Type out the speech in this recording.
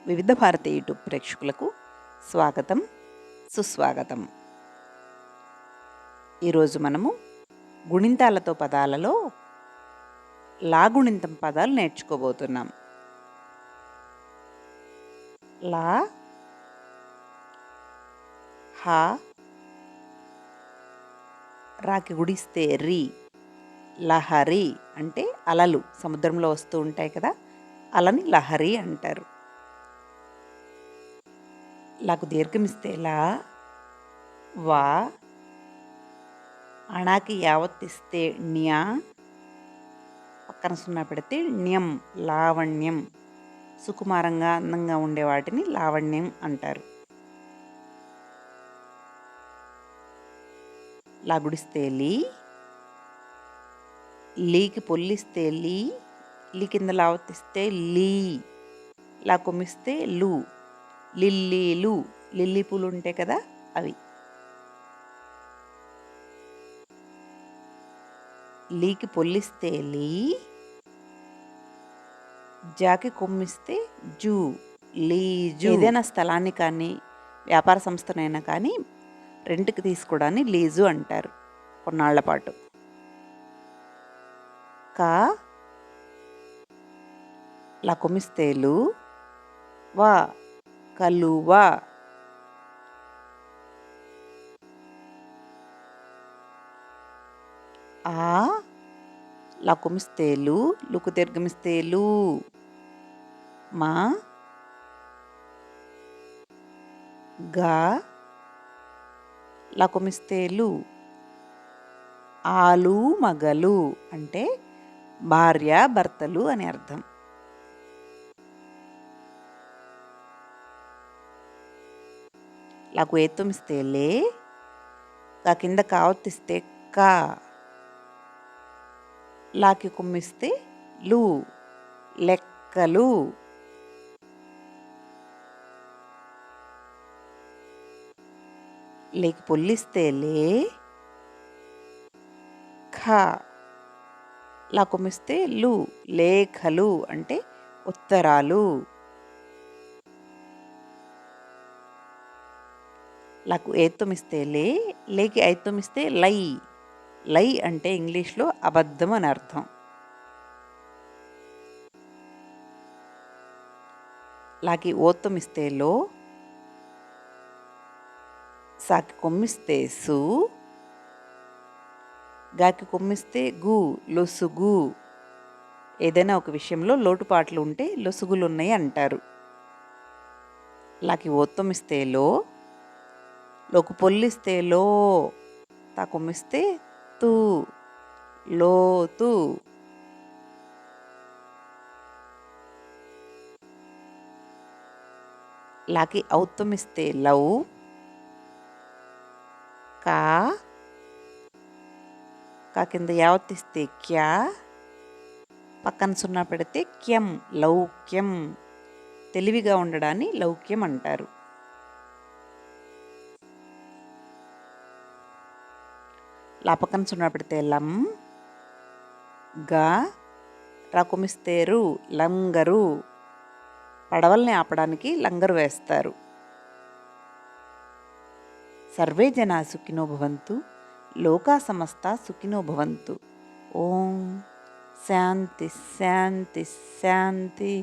వివిధ భారతి యూట్యూబ్ ప్రేక్షకులకు స్వాగతం, సుస్వాగతం. ఈరోజు మనము గుణింతాలతో పదాలలో లాగుణింతం పదాలు నేర్చుకోబోతున్నాం. లా, హా, రాకి గుడిస్తే రి, లహరి అంటే అలలు సముద్రంలో వస్తూ ఉంటాయి కదా, అలని లహరి అంటారు. లాకు దీర్ఘమిస్తే లా, వా, అణాకి యావత్తిస్తే న్యా, పక్కన సున్నా పెడితే ణ్యం, లావణ్యం. సుకుమారంగా అందంగా ఉండే వాటిని లావణ్యం అంటారు. లాగుడిస్తే లీ, లీకి పొల్లిస్తే లీ, లీ కింద లావత్తిస్తే లీ, లా కొమ్మిస్తే లు, లిల్లీలు, లిల్లీ పూలు ఉంటాయి కదా అవి. లీకి పొల్లిస్తే లీ, జాకి కొమ్మిస్తే జూ, లీజు. ఏదైనా స్థలాన్ని కానీ వ్యాపార సంస్థనైనా కానీ రెంట్కి తీసుకోవడాన్ని లీజు అంటారు కొన్నాళ్ల పాటు. కా, లా కొమ్మిస్తే లు, వా, కలువా. ఆ, లా కొమ్మిస్తే లు, లుకు దీర్ఘమిస్తే లు, మా, గా, లా కొమ్మిస్తే లు, ఆలు మగలు అంటే భార్య భర్తలు అని అర్థం. లాకు ఏత్తుమిస్తే లే, కా కింద కావత్తిస్తే కా, లాకి కుమ్మిస్తే లు, లెక్కలు. లేకి పొల్లిస్తే లే, ఖా, లా కొమ్మిస్తే లు, లేఖలు అంటే ఉత్తరాలు. లాకు ఏత్తుమిస్తే లే, లేకి ఐత్తుమిస్తే లై, లై అంటే ఇంగ్లీష్లో అబద్ధం అని అర్థం. లాకి ఓత్తుమిస్తే లో, సాకి కొమ్మిస్తే సు, గాకి కొమ్మిస్తే గు, లొసుగు. ఏదైనా ఒక విషయంలో లోటుపాట్లు ఉంటే లొసుగులు ఉన్నాయి అంటారు. లాకి ఓత్తుమిస్తే లో, లోకు పొల్లిస్తే లో, తా కొమ్మిస్తే తు, లోతు. లాకి ఔత్తుమిస్తే లౌ, కా, కా కింద యావత్తిస్తే క్యా, పక్కన సున్నా పెడితే క్యం, లౌక్యం. తెలివిగా ఉండడాన్ని లౌక్యం అంటారు. లా పక్కన సున్నా పెడితే లం, గా, రా కొమ్మిస్తే రు, లంగరు. పడవల్ని ఆపడానికి లంగరు వేస్తారు. సర్వే జనా సుఖినో భవంతు, లోకా సమస్తా సుఖినో భవంతు. ఓం శాంతి శాంతి శాంతి.